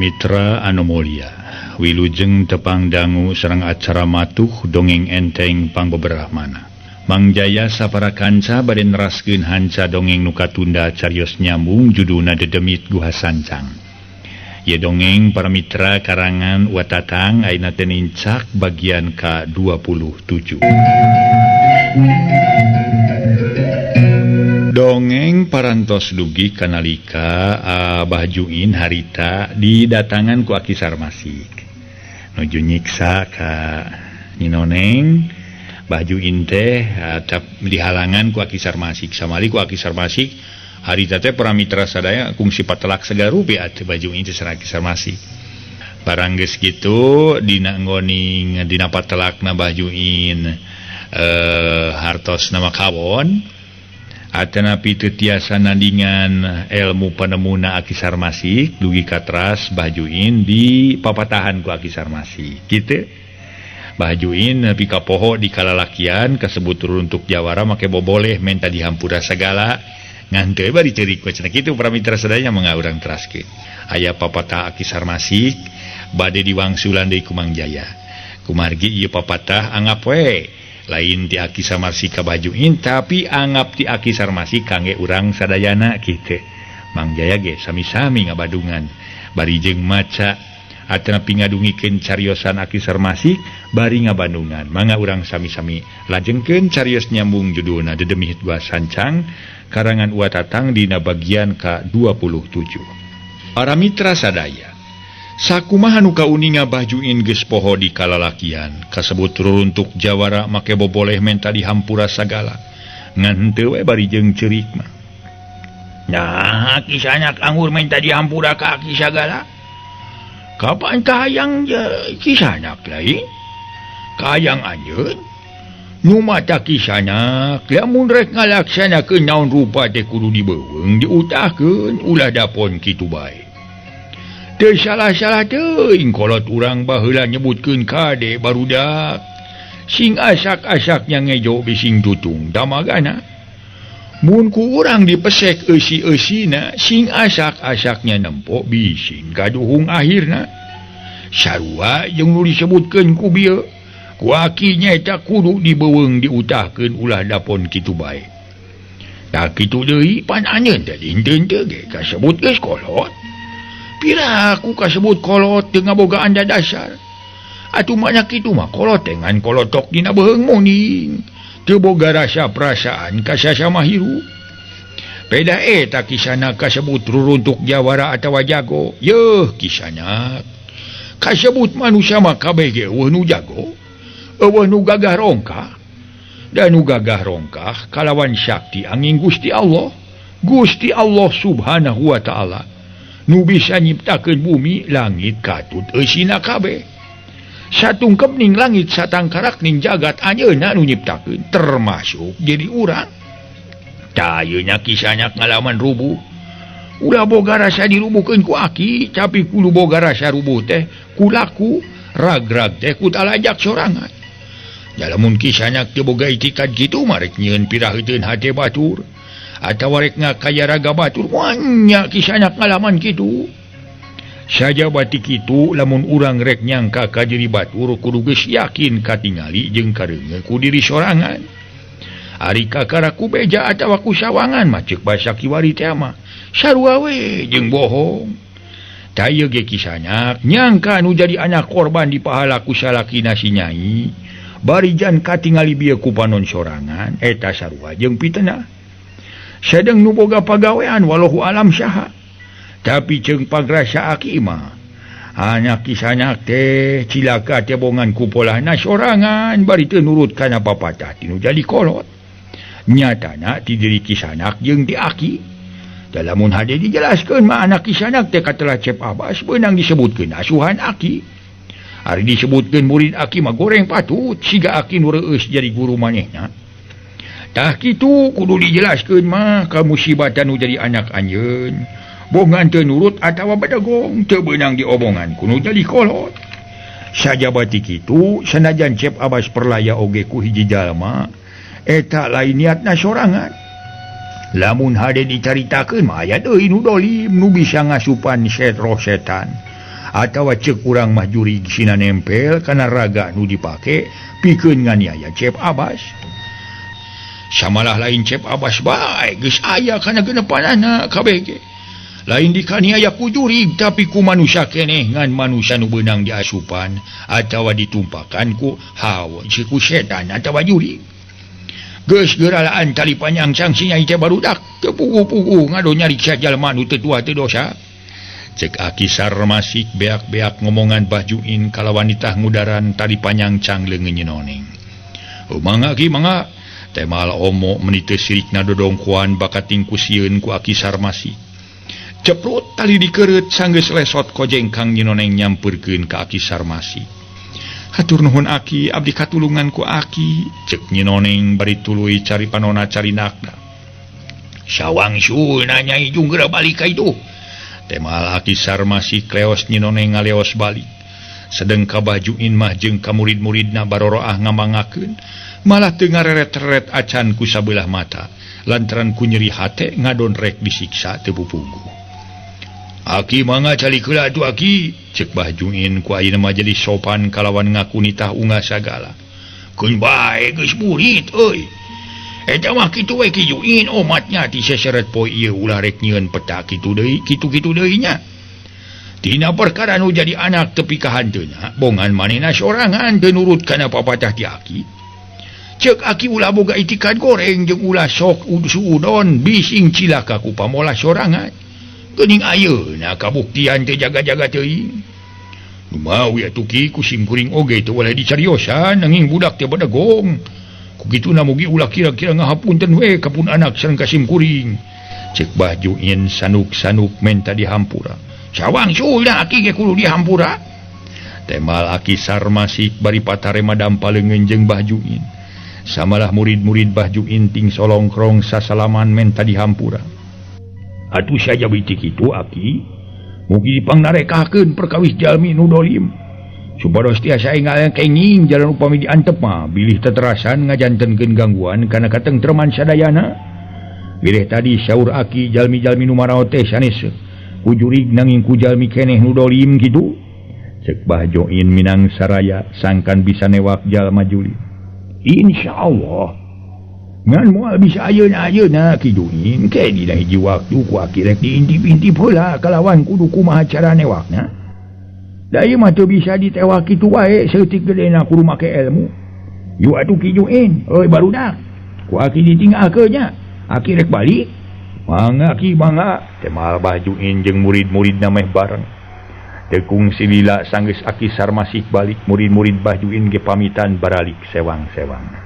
Mitra Anomolia Wilujeng tepang dangu serang acara matuh dongeng enteng pangbeberahmana Mang Jaya sapara kanca bade neraskeun hanca dongeng nuka tunda carios nyambung judulna Dedemit Guha Sancang. Ye dongeng para mitra karangan Watatang ayeuna teh nincak bagian ka-27. Dongeng parantos dugi kanalika Abah Juin harita didatangan ku Aki Sarmasik. Nuju nyiksa ka Ninoneng Bah Juin teh dihalangan ku Aki Sarmasik. Samali ku Aki Sarmasik harita teh para mitra sadaya kungsi patelak sagarupi atuh Bah Juin teh sareng Aki Sarmasik. Barang geus kitu dina ngoning dina patelakna Bah Juin hartos nama kawon atanapi teu tiasa nandingan ilmu panemuna Aki Sarmasik dugi katras Bah Juin di papatahan ku Aki Sarmasik kitu. Bah Juin nepi ka poho di kalalakian kasebut runtuk jawara make boboleh menta dihampura sagala ngan teu bari ceurik cenah kitu para mitra sadaya mangga urang teraskeun. Aya papatah Aki Sarmasik bade diwangsulan deui ku Mang Jaya. Kumargi ieu papatah anggap we lain ti Aki Sarmasik ka Bah Juin tapi anggap ti Aki Sarmasik kangge urang sadayana kitu. Mang Jaya ge sami-sami ngabadungan bari jeung maca atanapi ngadungikeun cariosan Aki Sarmasik bari ngabandungan mangga urang sami-sami lajengkeun carios nyambung judulna Dedemit Guha Sancang karangan Watatang dina bagian ka-27. Para mitra sadaya sakumaha nu kauninga Bah Juin geus poho di kalalakian kasebut runtuk jawara make boboleh menta dihampura sagala ngan henteu we bari jeung ceurik mah. Nah, kisahnya anggur menta dihampura ka aki sagala. Kapan kahayang kisahnya lain? Kahayang anjeun nu mata kisahnya lamun rek ngalaksanakeun naon rupa teh kudu dibeuweung diutahkeun ulah dapon kitu bae. Teu salah-salah teuing kolot urang baheula nyebutkeun kade barudak sing asak-asaknya ngejo bising tutung damagana mun ku urang dipesek eusi-eusina sing asak-asaknya nempok bising kaduhung akhirna sarua jeung nu disebutkeun ku bieu ku aki nyaeta kudu dibeuweung diutahkeun ulah dapon kitu bae. Tah kitu deui pan anjeun teh dinten teh ge kasebut geus kolot. Piraku kasebut kolot teu ngabogaan dadasar. Atuh manya kitu mah kolot dengan kolotok dina beuheung muning. Teu boga rasa perasaan ka sasama hirup. Peda eta kisahna kasebut ruruntuk jawara atawa jago. Yeuh kisahna kasebut manusia mah kabeh ge eueuh nu jago, eueuh nu gagah rongkah. Dan nu gagah rongkah kalawan sakti angin Gusti Allah. Gusti Allah Subhanahu wa taala nu bisa nyiptakeun bumi langit katut eusina kabeh. Satungkep ning langit satangkarak ning jagat anjeunna nu nyiptakeun termasuk jadi urang. Tah ieu nya kisahnya ngalaman rubuh. Ulah boga rasa dirubuhkeun ku aki tapi kudu boga rasa rubuh teh ku laku ragrag teh ku talajak sorangan. Da lamun kisahnya teu boga itikad kitu mah rek nyieun piraheuteun hate batur atawa rek ngakaya raga batur nya kisahnya ngalaman kitu. Saja batik itu lamun urang rek nyangka ka diri batur kudu geus yakin katingali jeung kareungeun ku diri sorangan. Ari kakara ku beja atawa ku sawangan mah ceuk basa kiwari teh mah sarua we jeung bohong. Tah ieu ge kisahnya nyangka nu jadi anak korban di pahala ku salakina si nyai bari jan katingali bieu ku panon sorangan eta sarua jeung pitena. Sedeng nu boga pagawean wallahu alam saha. Tapi ceung pagrasa aki mah hanya kisahnya teh cilaka teh bongan kupolahna sorangan bari teu nurut kana papatah tinu jadi kolot. Nyatana ti diri kisahna jeung ti aki. Da lamun hade dijelaskeun mah anak kisahna teh katelah Cep Abbas beunang disebutkeun asuhan aki. Ari disebutkeun murid aki mah goreng patut siga aki nu reueus jadi guru manehna. Tah kitu kudu dijelaskeun mah ka musibatan nu jadi anak anjeun. Bongan teu nurut atawa badagong teu beunang diomongan kudu jadi kolot. Saja batik kitu sanajan Cep Abbas perlaya oge ku hiji jalma eta lain niatna sorangan. Lamun hade dicaritakeun mah aya deui nu dolim nu bisa ngasupan roh setan. atawa cek urang mah jurig sina nempel kana raga nu dipake pikeun nganiaya Cep Abbas. Samalah lain Cep Abbas bae geus aya kana geneupanana kabeh ge. Lain dikaniaya ku jurig tapi ku manusia keneh ngan manusia nu beunang diasupan atawa ditumpakan ku hawa ku setan atawa jurig. Geus geuralaan tali panjang sangsi nyai teh barudak teu pugu-pugu ngado nyariksa jalma nu teu tua teu dosa. Cek Aki Sarmasik beak-beak ngomongan Bajuin kala wanita ngudaran tali panjang cang leungeun noneng. Mangga ki mangga teh mal omo meuni teu sirikna dodongkoan bakat tingkusieun ku Aki Sarmasik. Ceprut tali dikereut sanggeus lesot kojeng Kang Nyinoneng nyampeurkeun ka Aki Sarmasik. Hatur nuhun Aki, abdi katulungan ku Aki, cek Nyinoneng bari tuluy cari panona cari nakda. Sawang sul nanya ijung geura balik ka itu. Temal Aki Sarmasik leos Nyinoneng ngaleos balik. Sedeng ka Bajuin mah jeung ka murid-muridna baroroah ngamangakeun, malah teu ngareret-reret acan ku sabelah mata, lantaran ku nyeri hate ngadon rek disiksa teu pupugu. Aki mangga cali keula atuh Aki, cek Bajuin ku ayeuna mah jadi sopan kalawan ngaku nitah unggah sagala. Keun bae geus murid euy. Eta mah kitu we Ki Juin omatnya ti seseret poe ieu ulah rek nyieun peta kitu deui, kitu-kitu deui nya. Tina perkara nu jadi anak tepi ka hanteuna, bongan manehna sorangan teu nurut kana papatah ti Aki. Cek Aki ulah boga itikad goreng jeung ulah sok suudon bising cilaka ku pamola sorangan. Geuning ayeuna kabuktian teh jaga-jaga teuing. Numawi atuh Ki ku simkuring oge teu waleh dicariosan nanging budak teh badagong. Ku kituna mugi ulah kira-kira ngahapunten we kapun anak sareng ka simkuring. Cek Bajuin sanuk-sanuk menta dihampura. Sawang sulna Aki ge kudu dihampura. Temal Aki Sarmasik bari patarema dampaleungeun jeung Bajuin. Samalah murid-murid Bajuin ting solongkrong sasalaman menta dihampura. Atuh saja bitik itu Aki mugi dipangnarekahkeun perkawis jalmi nu dolim supados tiasa ngalengkenging jalan upami diantep mah bilih teterasan ngajantenkeun gangguan kana katengtreman sadayana. Bilih tadi saur Aki jalmi-jalmi nu maraot teh sanes ku jurig nanging ku jalmi keneh nu dolim kitu. Cek Bajuin minang saraya sangkan bisa newak jalma juli. Insyaallah ngan moal bisa ayeuna Ki Juin ke dina hiji waktu ku Aki rek diintip-intip heula kalawan kudu kumaha cara newakna. Da ieu mah teu bisa ditewak kitu wae seutik gedena kudu make ilmu. Yu atuh Ki Juin, euy barudak. Ku Aki ditinggalkeun nya. Aki rek balik. Mangga Ki mangga. Temal Bajuin jeung murid-muridna meh bareng. Tekung silila sanggeus Aki Sarmasik balik, murid-murid Bajuin ge pamitan baralik sewang-sewang.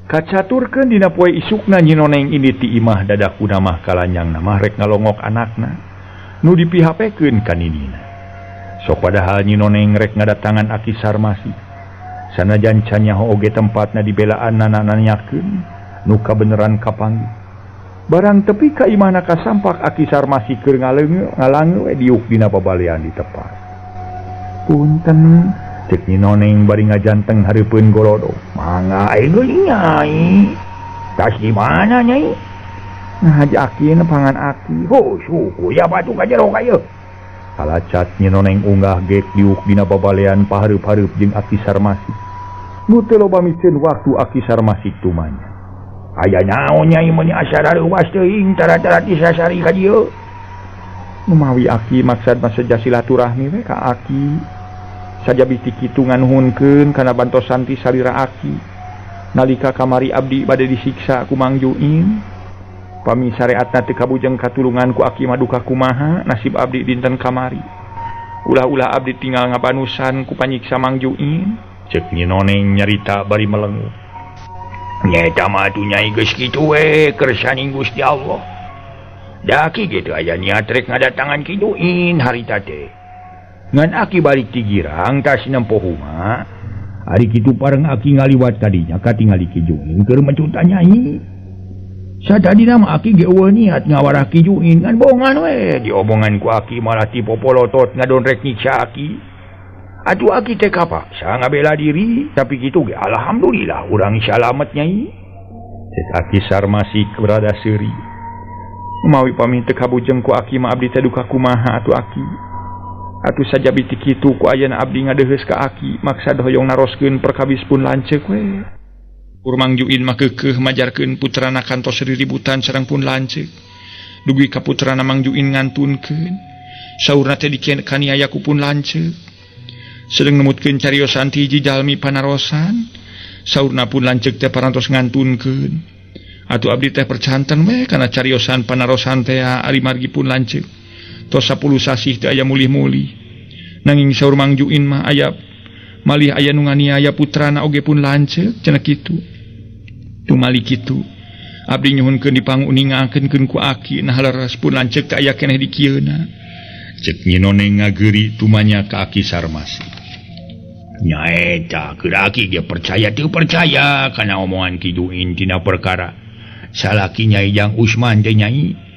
Kacaturkeun dina poe isukna Nyinoneng ini ti imah dadakuna mah kalanyang mah rek ngalongok anakna nu dipihapekeun ka ninina. Sok padahal Nyinoneng rek ngadatangan Aki Sarmasik. Sanajan can nyaho oge tempatna dibelaan nananyakeun nu kabeneran kapanggih. Barang tepi ka imahna kasampak Aki Sarmasik keur ngalange we diuk dina babalean di tepas. Punten cek Nyinoneng bari ngajanteng hareupeun gorodo. Mangga euy Nyai. Tas di mana Nyai? Ngajakeun pangan Aki. Ho suku ya batu ka jero ka ieu. Halacat Nyinoneng unggah gek diuk dina babalean pahareup-hareup jeung Aki Sarmasik. Nu teu loba mikeun waktu Aki Sarmasik tumanya. Aya naon Nyai mun acara reuwas teuing tara-tara disasari ka dieu? Numawi Aki maksad masaja silaturahmi we ka Aki. Saja bitik kitu nganuhunkeun kana bantosan ti salira Aki nalika kamari abdi bade disiksa ku Mang Juin. Pami sareatna teu kabujeng katulungan ku Aki maduka kumaha nasib abdi dinten kamari. Ulah-ulah abdi tinggal ngabanusan ku panyiksa Mang Juin. Cek Nyinoneng nyarita bari melengu. Nyeta mah atuh Nyai geus kitu we kersaning Gusti Allah. Da Aki kitu aya niat rek ngadatangan Ki Juin harita teh. Ngan Aki balik ti girang tas nempo huma. Ari kitu pareng Aki ngaliwat kadinya katingali Ki Juin keur mencuta Nyai. Sadadina mah Aki ge eueuh niat ngawarah Ki Juin ngan bongan we diomongan ku Aki malah ti popolotot ngadon rek nyiksa Aki. Atuh Aki teh kapaksa ngabela diri tapi kitu ge alhamdulillah urang salamet Nyai. Cek Aki Sarmasik berada seuri. Mawi pami teu kabujeng ku Aki mah abdi teh duka kumaha atuh Aki. Atuh saja bitik kitu ku ayeuna abdi ngadeheus ka aki maksa hoyong naroskeun perkabis pun lanceuk we. Urmang Juin mah keukeuh majarkeun putrana kantos riributan sareng pun lanceuk. Dugi ka putrana Mang Juin ngantunkeun. Saurna teh dikaniaya ku pun lanceuk. Sedeng nemutkeun cariosan ti hiji jalmi panarosan. Saurna pun lanceuk teh parantos ngantunkeun. Atuh abdi teh percanten we kana cariosan panarosan teh ari margi pun lanceuk. Tos 10 sasih teh aya mulih-mulih. Nanging saur Mang Juin mah aya malih aya nu nganiaya putrana oge pun lanceuk cenah kitu. Tumali kitu abdi nyuhunkeun dipanguningakeun ku aki nah leres pun lanceuk teh aya keneh di kieuna. Cek Nyi Noneng ngageuri tumanya ka Aki Sarmasi. Nya eta keur aki ge percaya teu percaya kana omongan Ki Juin tina perkara salaki Nyai Jang Usman teh Nyai.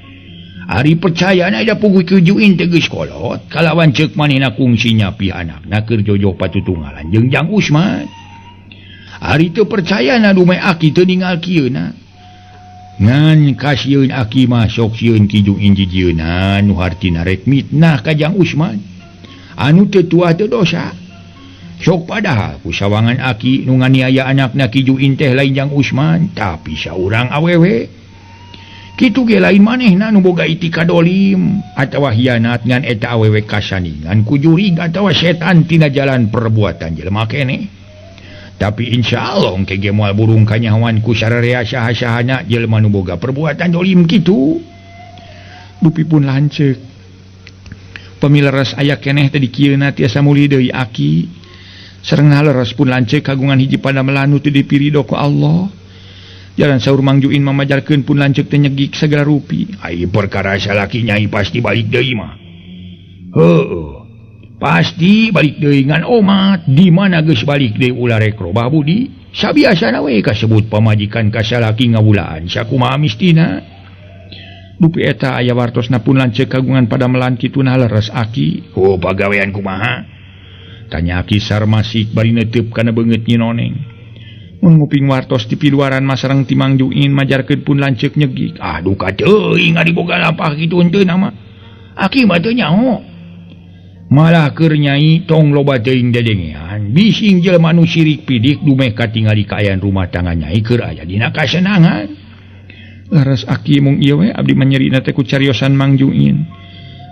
Ari percaya na ada puguh Ki Juin teh geus kolot kalawan ceuk manehna kungsi nyapi anakna keur jojoh patutunggalan jeung Jang Usman. Ari teu percaya na dume aki teu ninggal kieuna. Ngan kasieun aki mah sok sieun Ki Juin jijieuna nu hartina rek mitnah ka Jang Usman. Anu teu tuah teu dosa. Sok padahal ku sawangan aki nu nganiaya anakna Ki Juin teh lain Jang Usman tapi saurang awewe. Kitu ge lain manehna nu boga itika dolim atawa hianat ngan eta awewe kasaningan ku jurig atawa setan tina jalan perbuatan jelema keneh. Tapi insyaallah engke ge moal burung kanyahoan ku sararea saha-sahana jelema nu boga perbuatan dolim kitu. Dupi pun lanceuk. Pamileres aya keneh teh di kieuna tiasa mulih deui aki. Sareng leres pun lanceuk kagungan hiji padamelan nu teu dipirido ku Allah. Jalan saur Mang Juin mamajarkeun pun lanceuk teh nyegik sagala rupi. Ai perkara salaki Nyai pasti balik deui mah. Heueuh. Pasti balik deui ngan omat di mana geus balik deui ulah rek robah budi. Sabiasana we kasebut pamajikan ka salaki ngawulaan sakumaha mistina. Dupi eta aya wartosna pun lanceuk kagungan padamelan kituna leres aki. Oh pagawean kumaha? Tanya Aki Sarmasi bari neuteub kana beungeut Nyi Noneng. Mun nguping wartos di piluaran masareng ti Mang Juin majarkeun pun lanceuk nyegik. Aduh ka teuing ari boga lapah kitu henteu nama. Aki mah teu nyaho. Malah keur Nyai tong loba teuing dedengean bising jelema nu sirik pidik dumeh katingali kaayaan rumah tangga Nyai keur aya dina kasenangan. Laras aki mung ieu we abdi manyerina teh ku cariosan Mang Juin.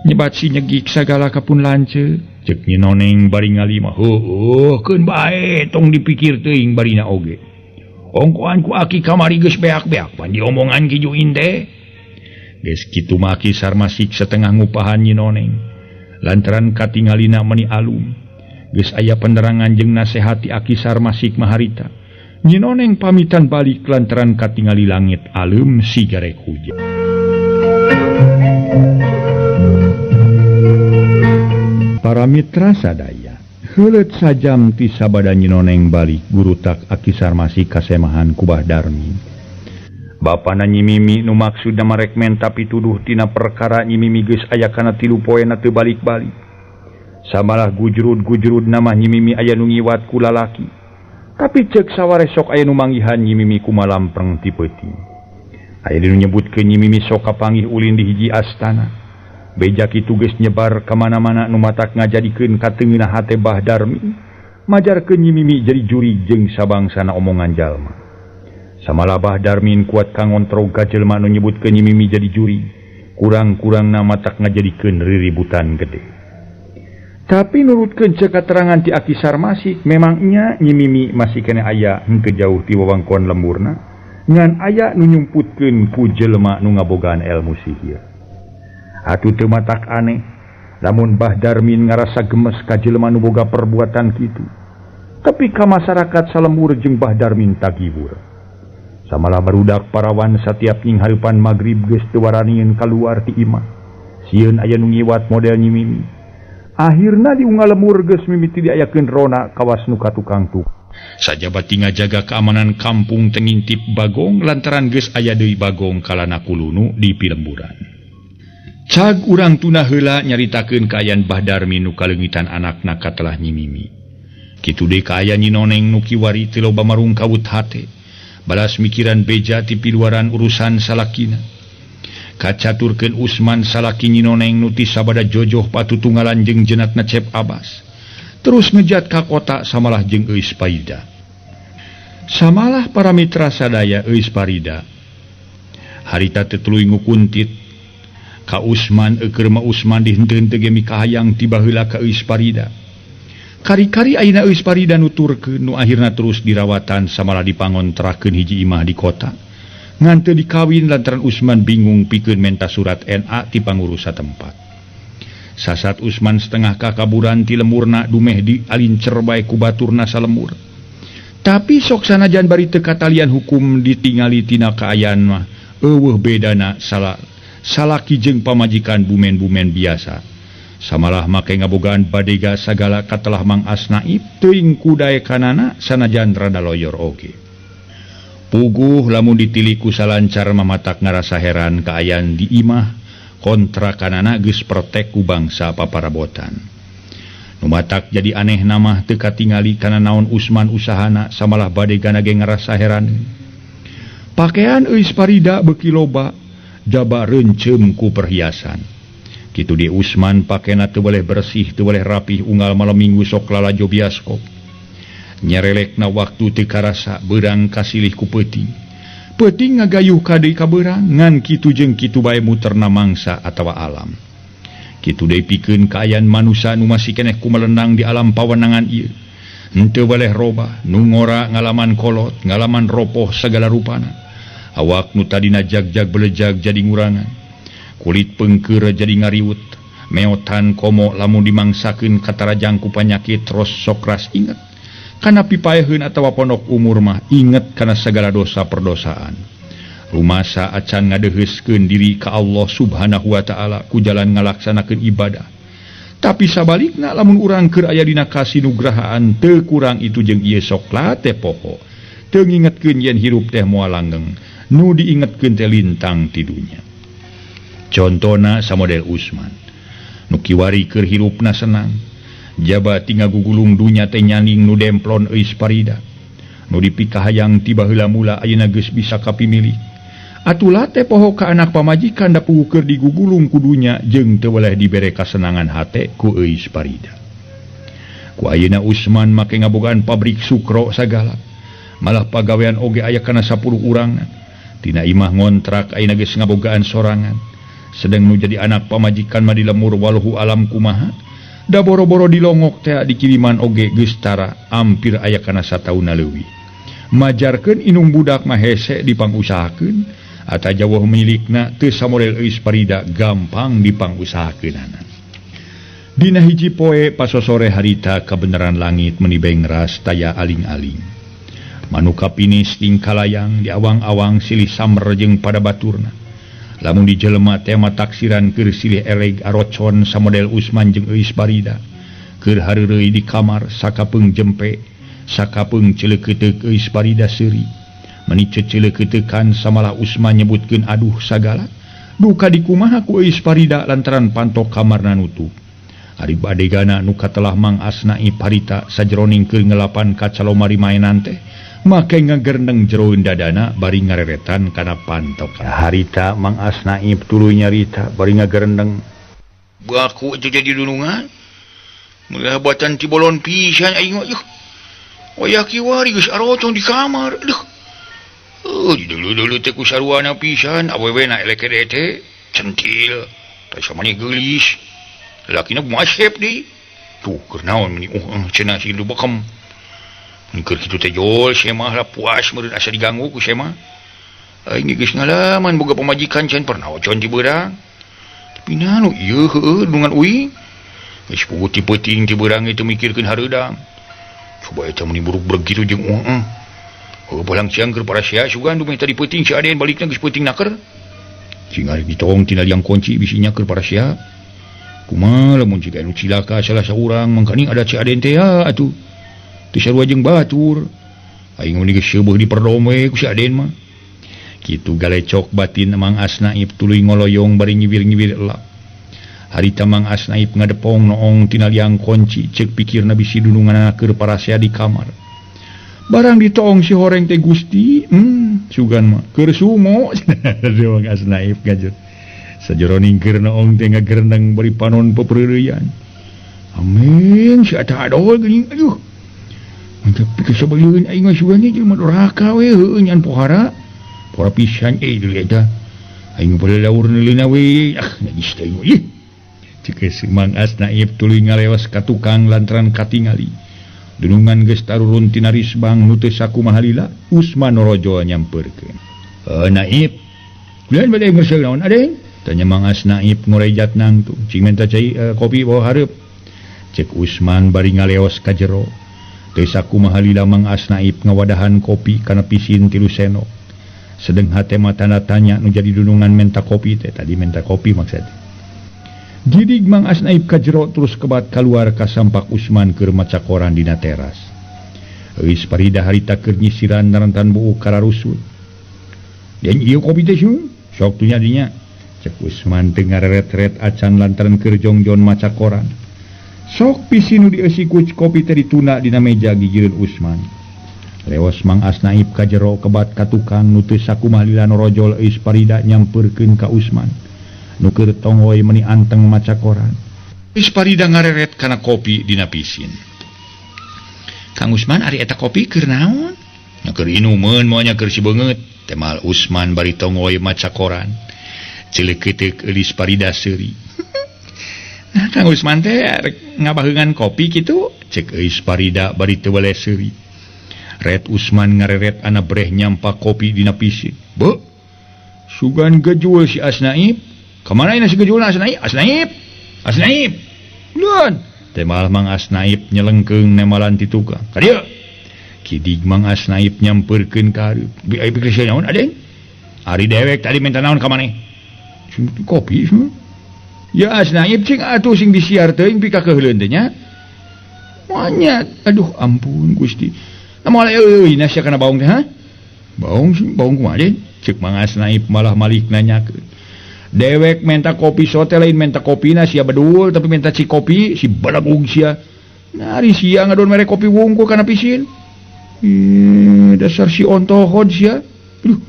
Nyebat si nyegik sagala ka pun lanceuk. Cek Nyi Noneng bari ngalima. Heueuh keun bae tong dipikir teuing barina oge. Ongkoan ku aki kamari geus beak-beak pan diomongan Ki Juin teh. Geus kitu mah Aki Sarmasik setengah ngupahan Nyi Noneng. Lantaran katingalina meni alum. Geus aya penerangan jeung nasehati Aki Sarmasik mah harita. Nyi Noneng pamitan balik lantaran katingali langit alum sigarek hujan. Para mitra sadaya, heuleut sajam ti sabada Nyi Noneng balik gurutak Aki Sarmasi kasemahan kubah Darmi. Bapana Nyi Mimi nu maksudna marekmen tapi tuduh tina perkara Nyi Mimi geus aya kana 3 poena teu balik-balik. Samalah gujrud-gujrud nama Nyi Mimi aya nu ngiwat ku lalaki. Tapi ceuk sawaresok aya nu manggihan Nyi Mimi kumalampreng ti peuting. Aya nu nyebutkeun Nyi Mimi sok kapanggih ulin di hiji astana. Beja kitu geus nyebar ka mana-mana nu matak ngajadikeun kateungeunna hate Bah Darmi, majarkeun Nyi Mimi jadi juri jeung sabangsana omongan jalma. Samala Bah Darmin kuat kangontrol ka jelema nu nyebutkeun Nyi Mimi jadi juri, kurang-kurangna matak ngajadikeun riributan gede. Tapi nurutkeun ceuk katerangan ti Aki Sarmasik, memangnya Nyi Mimi masih kene aya henteu jauh ti wewengkon lemurna, ngan aya nu nyumputkeun ku jelema nu ngabogaan elmu sihir. Atuh teu matak aneh, lamun Bah Darmin ngarasa gemes ka jelema nu boga perbuatan kitu. Tapi ka masyarakat salembur jeung Bah Darmin tagibur. Samala barudak parawan satiap ning hareupan magrib geus teu waranieun kaluar ti imah. Sieun aya nu ngiwat model Nyi Mimi. Akhirna diunggal lemur geus mimiti diayakeun rona kawas nu ka tukang tuk. Sajabat ngajaga keamanan kampung teu ngintip bagong lantaran geus aya deui bagong kalana kulunu di pilemburan. Cag urang tuna heula nyaritakeun kaayaan Bah Darmi nu kaleungitan anakna katelah Nyi Mimi. Kitu deui kaayaan Nyi Noneng nu kiwari teu loba marungkawut hate. Balas mikiran beja ti piluaran urusan salakina. kacaturkeun Usman salaki nyinoneng nuti sabada jojoh patutunggalan jeung jenatna Cep Abbas terus ngejat ka kota samalah jeung Eus Parida. Samalah para mitra sadaya Eus Parida harita teu tuluy ngukuntit ka Usman keur mah Usman dihenteu teu ge mikahayang tiba heula ka Eus Parida. Kari-kari ayeuna Eus Parida nuturkeun nu akhirna terus dirawatan samalah dipangontrakeun hiji imah di kota. Ngan teu dikawin lantaran Usman bingung pikeun menta surat NA ti pangurus satempat. Sasat Usman setengah kakaburan ti lemurna dumeh di alincer bae ku baturna salemur. Tapi sok sanajan bari teu katalian hukum ditingali tina kaayaan mah eueuh bedana salaki jeung pamajikan bumen-bumen biasa. Samalah make ngabogaan badega sagala katelah Mang Asnaip teuing kudae kanana sanajan rada loyor oge. Puguh lamun ditili ku salancar mamatak ngarasa heran kaayaan di imah kontra kanana geus protek ku bangsa paparabotan. Nu matak jadi aneh nama teu katingali kana naon Usman usahana samalah badegana ge ngarasa heran. Pakaian Eus Parida beuki loba jaba reuncem ku perhiasan. Kitu di Usman pakena teu boleh bersih, teu boleh rapih unggal malam minggu sok lalajo bioskop. Nyerelekna waktu teu karasa beurang kasilih ku peuting. Peuting ngagayuh ka deui ka beurang ngan kitu jeung kitu bae muterna mangsa atawa alam. Kitu deui pikeun kaayaan manusia nu masih keneh kumelenang di alam pawenangan ieu. Henteu boleh robah, nu ngora ngalaman kolot, ngalaman ropoh sagala rupana. Awak nu tadina jag-jag belejag jadi ngurangan. Kulit pengkeur jadi ngariwut, meotan komo lamun dimangsakeun katarajang ku panyakit terus sok ras inget. Kana pipaeheun atawa pondok umur mah inget kana sagala dosa perdosaan. Rumasa acan ngadeheuskeun diri ka Allah Subhanahu wa taala ku jalan ngalaksanakeun ibadah. Tapi sabalikna lamun urang keur aya dina kasinugrahaan teu kurang itu jeung ieu sok late poho. Teu ngingetkeun yen hirup teh moal langgeng, nu diingetkeun teh lintang ti dunya. Contona samodel Usman nu kiwari keur hirupna senang jaba tinggal gugulung dunya teh nyaning nu demplon Eus Parida nu dipikahayang tiba heula mula ayeuna geus bisa kapimilih atulah teh poho ka anak pamajikan da puguh keur digugulung ku dunya jeung teu boleh dibere kasenangan hate ku Eus Parida. Ku ayeuna Usman make ngabogaan pabrik sukro sagala malah pagawean oge aya kana 10 urang tina imah ngontrak ayeuna geus ngabogaan sorangan. Sedang nu jadi anak pamajikan mah dilemur waluhu alam kumaha da boro-boro dilongok teh dikiriman oge geus tara ampir aya kana satauna leuwih. Majarkeun inung budak mah hese dipangusahakeun atajawa milikna teu samodel Eus Parida gampang dipangusahakeunana. Dina hiji poe pasosore harita kabeneran langit menibeng ras taya aling-aling. Manuka pinis tingkalayang di awang-awang silih samer jeung pada baturna. Lamun dijelema tema taksiran keur silih eleg arocon samodel Usman jeung Eus Parida keur hareureui di kamar sakapeung jempe sakapeung ceuleukeuteuk Eus Parida seuri meni ceuleukeuteukan samalah Usman nyebutkeun aduh sagala duka dikumaha ku Eus Parida lantaran pantok kamarna nutup. Ari badegana nu katelah Mang Asnaip harita sajroning keur ngelapan kaca lomari mainan teh make ngagerndeng jeroeun dadana bari ngareretan kana pantok. Harita Mang Asnaip tuluy nyarita bari ngagerndeng. Baku itu jadi dulungan. Mulai buatan tibolon pisan aing mah. Waya kiwari geus arocong di kamar. Aduh. Dulu teh ku saruana pisan awewena elekede teh centil. Tah samani geulis. Lakina masep deui. Tuh keur naon meni cenah si lu bekam. Keur kitu teh jol semah lah puas meureun asa diganggu ku semah. Aing geus ngalaman boga pamajikan can pernah ocon ti beurang. Tapi nanu ieu heueuh dungan uing. Geus puguh ti peuting ti beurang itu mikirkeun hareudang. Coba eta meni buruk begitu jeung balang siang keur parasia sugan dumeh tadi peuting si Aden balikna geus peuting naker. Cing ari ditong tina liang kunci bisinya keur parasia. Kumaha lamun jiga anu cilaka salah saurang mangkani ada si Aden teh atuh. Teu sarua jeung batur. Aing meni geus seueuh diperdom we ku si Aden mah. Kitu galecok batin Mang Asnaip tuluy ngoloyong bari nyibir-nyibir elak. Harita Mang Asnaip ngadepong noong tina liang kunci ceuk pikirna bisi dununganna keur parasia di kamar. Barang ditoong si horeng teh Gusti, sugan mah keur sumo. Mang Asnaip gajut. sajeroning keur naong teh ngagerendang bari panon pepereureuyan. Amin sia adol geuning aduh. Mantap pikeun sabeuleun aing mah sugan ieu mah doraka we heueuh nyan pohara. Pohara pisan deui eta. Aing pada laur neuleuna we najis teh ieu. Cikeus Mang Asnaip tuluy ngalewas ka tukang lantaran katingali. Dunungan geus tarurun tina risbang nu teu sakumaha lila Usman Norojo nyampeurkeun. Naip, kulian bade ngersel naon adeng? Tanya Mang Asnaip ngorejat nangtung. Cing minta cai kopi bawa hareup. Cek Usman bari ngalewas ka jero. Teu sakumaha lila Mang Asnaip ngawadahan kopi kana pisin tilu sendok. Sedeng hate mah tanda tanya nu jadi dunungan menta kopi teh tadi menta kopi maksudnya. Gidig Mang Asnaip ka jero terus kebat kaluar ka sampak Usman keur maca koran dina teras. Eus parida harita keur nyisiran narantan buuk kararusut. Den ieu kopi teh sok tunya dinya. Cek Usman teu ngareret-ret acan lantaran keur jongjon maca koran. Sok pisi nu dieusi ku kopi teh dituna dina meja gigireun Usman. Lewas Mang Asnaip ka jero kebat ka tukang nu teu sakumaha lila Norojol eus parida nyampeurkeun ka Usman. Nu keur tonggoy meuni anteng maca koran. Eus parida ngareret kana kopi dina pisin. Kang Usman ari eta kopi keur naon? Na keur inumeun moalnya keur si beungeut. Teh mal Usman bari tonggoy maca koran. Cileukeut eulis parida seuri. Nah, Kang Usman teh ngabaheungan kopi kitu, cek eus parida bari teu weleh seuri. Ret Usman ngareret ana breh nyampa kopi dina pisin. Be, sugan gejul si Asnaip. Kamana ini si gejul Asnaip? Asnaip. Lun. Temal Mang Asnaip nyelengkeung nemalan ti tukang. Ka dieu. Kidig Mang Asnaip nyampeurkeun ka hareup. Ai pikir naon adeng? Ari dewek tadi minta naon ka maneh? Kopi. Ya Asnaip cing atuh sing disiar teuing pika keheuleuan teh nya. Monyet. Aduh ampun Gusti. Namoal euy nasi kana baung teh ha? Baung kumaha den? Ceuk Mang Asnaip malah malik nanyakeun. Dewek minta kopi sote lain minta kopi na sia bedul tapi minta si kopi si balagug sia. Nari sia ngadon mere kopi wungkul kana pisin. Dasar si ontohod sia. Aduh.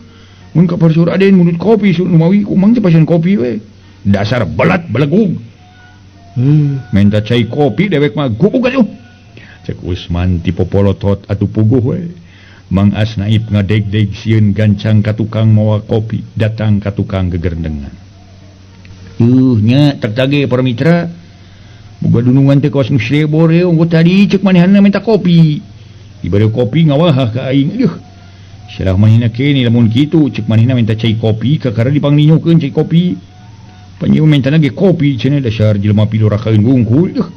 Mun ka parsur aden munut kopi sun umawi kumang teh pasen kopi we. Dasar belat balagug. Minta cai kopi dewek mah gugug atuh. Cek Usman ti popolotot atuh puguh we. Mang Asnaip ngadeg-deg sieun gancang ka tukang mawa kopi datang ka tukang gegerendengan. Nya tertage para mitra. Boga dunungan teh kaos nu srebor ye ongko tadi cek manehanna minta kopi. Dibere kopi ngawah ka aing. Aduh. Salah manehna kene lamun kitu cek manehna minta cai kopi kakara dipangninyokeun cai kopi. Panyieu mintana ge kopi cenah dasar jelema pilu rakaeun wungkul. Aduh.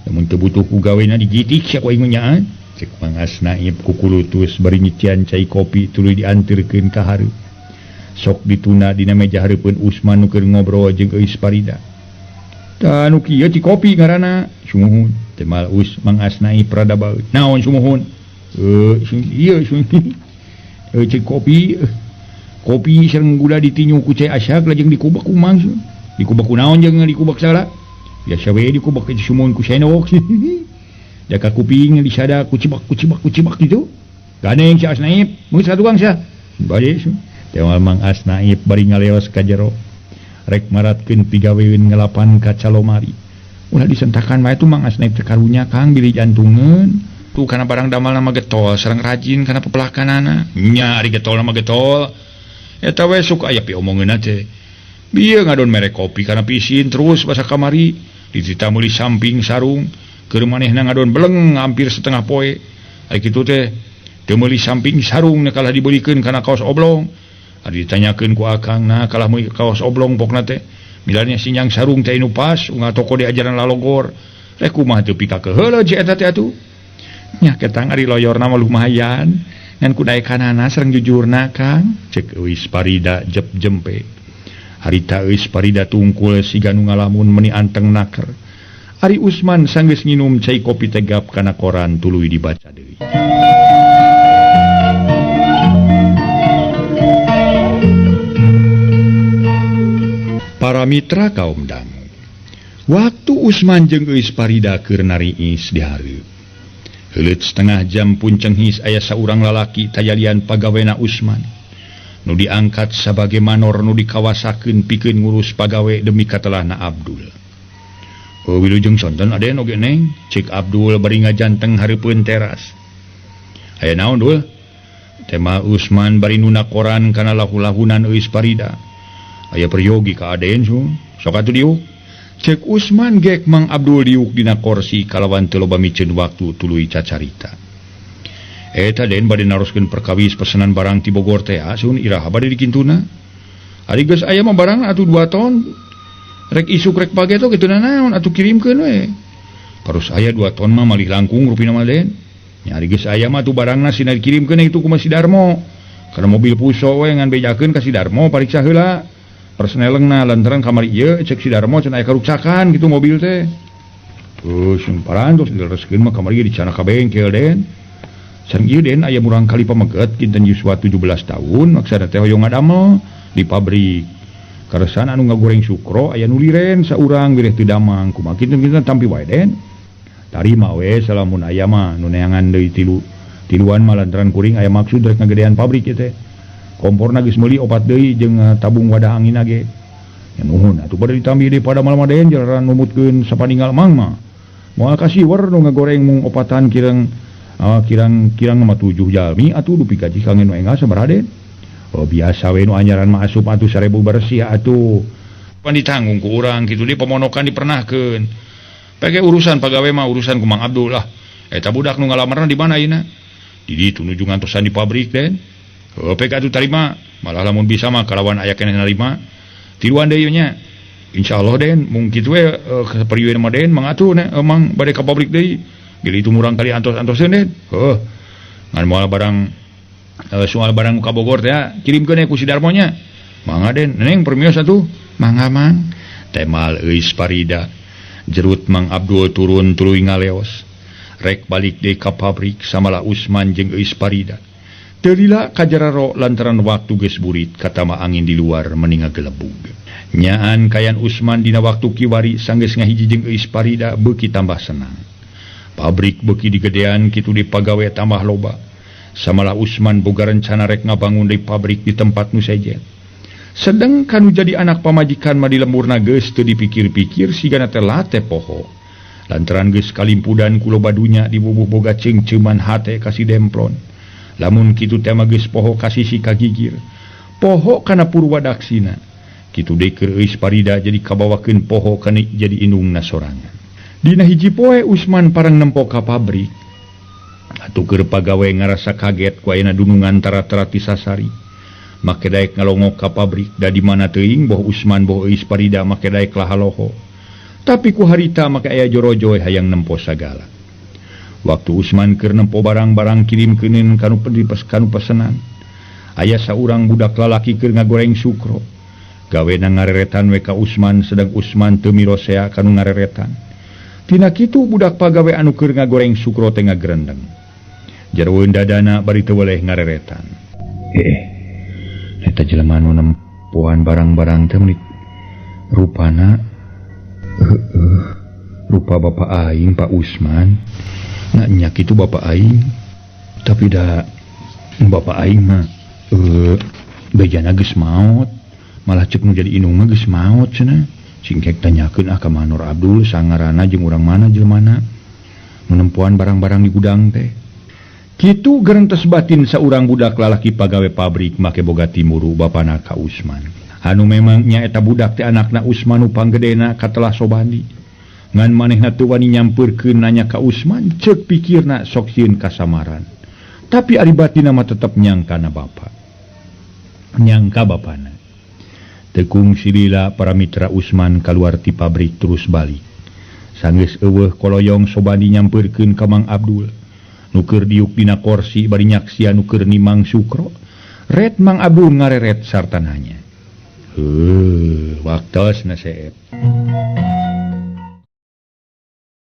Lamun teu butuh ku gawena digitik sia ku aing nya. Cek Mang Asnaip ku kulutus bari nyician cai kopi tuluy dianterkeun ka hareup. Sok dituna dina meja hareupeun Usman nu keur ngobrol jeung eus parida. Tah nu kieu ti kopi ngaranna sumuhun. Teh mal Mang Asnaip rada baeut. Naon sumuhun? Ieu cek kopi. Kopi sareng gula ditinyu ku cai asyak lajeng dikubek ku mang. Dikubek ku naon jeung dikubek sala? Biasa we dikubek ke sumuhun ku sendok. Da ka kuping disada ku cibak gitu. Ganeng si Asnaip, mun satukang sia. Bade Temal Mang Asnaip bari ngaleos ka jero. Rek maratkeun pigaweun ngelapan kaca lomari. Ulah disentakan wae tu Mang Asnaip teh karunya Kang bilih jantungeun. Tu kana barang damal nama getol sareng rajin kana pepelakanana. Nya ari getol nama getol. Eta we suka aya piomongeunna teh. Bieu ngadon mere kopi kana pisin terus basa kamari. Ditita meuli samping sarung. Keur manehna ngadon beleng hampir setengah poe. Ari kitu teh teu meuli samping sarung kalah dibelikeun kana kaos oblong. Ari ditanyakeun ku akang nah kalah meuli kaos oblong pokna teh milanya sinyang sarung teh anu pas unga toko di ajaran lalogor rek kumaha teu pika keheuleuh ci eta teh atuh nya ketang ari loyorna mah lumayan ngan kudaekanana sareng jujurna Kang cek euis parida jep jempe harita euis parida tungkul siga nu ngalamun meuni anteng naker Ari Usman sanggeus nginum cai kopi tegap kana koran tuluy dibaca deui. Para mitra kaum dangu. Waktu Usman jeung eus parida keur nariis di hareup. Heuleut setengah jam pun cenghis aya saurang lalaki tayalian pagawena Usman. nu diangkat sebagai manor nu dikawasakeun pikeun ngurus pagawe demi katelahna Abdul. Wilujeng sonten aden oge neng, cek Abdul bari ngajanteng hareupeun teras. Aya naon dul? Tema Usman bari nuna koran kana lahu-lahunan eus parida. Aya peryogi ka aden sun, sok atuh diuk. Cek Usman gek Mang Abdul diuk dina kursi kalawan teu loba miceun waktu tuluy cacarita. Eta den bade naroskeun perkawis pesanan barang ti Bogor teh sun iraha bade dikintuna. Ari geus aya mah barang atuh 2 ton. Rek isuk rek page to kitu naon atuh kirimkeun we. Terus aya 2 ton mah malih langkung rupina mah den. Nya ari geus aya mah atuh barangna sina dikirimkeun itu ku Si Darmo. Kana mobil puso we ngan bejakeun ka Si Darmo pariksa heula. Persnelengna lantaran kamari ieu cek Si Darmo cenah aya karuksakan kitu mobil teh. Sun parantos dilereskeun mah kamari dicana ka bengkel den. Sareng ieu den aya murang kali pameget kinten yuswa 17 tahun maksana teh hoyong ngadamel di pabrik. Karesan anu ngagoreng sukro aya nu liren saurang bireh teu damang kumaha kitu-kitu tampi wae den. Tarima we salamun aya mah nu neangan deui tiluan mah lantaran kuring aya maksud rek ngagedean pabrik ieu teh. Komporna geus meuli opat deui jeung tabung wadah angin ge. Ya nuhun atuh bade ditambi deui pada malam den jalaran numutkeun sapaninggal mang mah. Moal kasiwer nu ngagoreng mung opatan kirang mah 7 jalmi atuh dupi gaji kangen nu engal sabaraha den. Oh biasa we nu anyaran mah asup atuh 1000 bersih atuh. Pan ditanggung ku urang kitu di pemonokan dipernahkeun. Pake urusan pagawe mah urusan ku Mang Abdul lah. Eta budak nu ngalamarna di mana ayeuna? Di ditu nuju ngantosan di pabrik den. Pek atuh tarima, malah lamun bisa mah kalawan aya keneh narima. Tiluan deui nya. Insyaallah den mung kitu we kaperieueun mah den Mang atuh Mang bade ka pabrik deui. Gili itu murang kali antos-antoseun den. Heuh. Ngan moal barang soal barang ka Bogor teh kirimkeun ku Si Darmo nya. Mangga den, neng permios atuh. Mangga Mang. Temal eus parida. Jerut Mang Abdul turun tuluy ngaleos. Rek balik deui ka pabrik samala Usman jeung eus parida. Teu lila kajararo lantaran waktu geus burit katama angin di luar meninga gelebug. Nyaan kayan Usman dina waktu kiwari sanggeus ngahiji jeung eus parida beuki tambah senang. Pabrik beuki digedean kitu di pagawe tambah loba. Samalah Usman boga rencana rek ngabangun deui pabrik di tempat nu sejen. Sedeng kanu jadi anak pamajikan mah di lemurna geus teu dipikir-pikir sigana teh late poho. Lantaran geus kalimpudan ku loba dunya dibubuh boga ceungceuman hate ka Si Demplon. Lamun kitu teh mah geus poho ka sisi kagigir. Poho kana Purwadaksina. Kitu deui keur eus parida jadi kabawakeun poho kana jadi indungna sorangan. Dina hiji poe Usman parang nempo ka pabrik. Atuh keur pagawe ngarasa kaget ku ayeuna dunungan tara-tara ti sasari. Make daek ngalongok ka pabrik da di mana teuing boh Usman boh eus parida make daek lahaloho. Tapi ku harita make aya jorojoy hayang nempo sagala. Waktu Usman keur nempo barang-barang kirimkeun kanu pesenan. Aya saurang budak lalaki keur ngagoreng sukro. Gawena ngareretan we ka Usman sedang Usman teu mirosea kanu ngareretan. Tina kitu budak pagawe anu keur ngagoreng sukro teh ngagrendeng. Jarweun dadana bari teu weleh ngareretan. Eta jelema nu nempoan barang-barang teh meuli rupana rupa bapak aing Pak Usman. Nya kitu bapak aing. Tapi da bapak aing mah bejana geus maot. Malah ceuk nu jadi indung mah geus maot cenah. Singkek tanyakeun ka Manur Abdul sangarana jeung urang mana jelmana menempuan barang-barang di gudang teh. Kitu gerentes batin saurang budak lalaki pagawe pabrik make boga timuru bapana ka Usman. Anu memangnya eta budak teh anakna Usman nu panggedena katelah Sobandi. Ngan manehna teu wani nyampeurkeun nanya ka Usman, ceuk pikirna sok sieun kasamaran. Tapi ari batinna mah tetep nyangkana bapa. Nyangka bapana. Tekung silila para mitra Usman kaluar ti pabrik terus balik. Sanggeus eueuh koloyong Sobandi nyampeurkeun ka Mang Abdul. Nuker diuk dina kursi bari nyaksian nuker nimang sukro. Red Mang Abdul ngareret sarta nanya. Waktos na seep.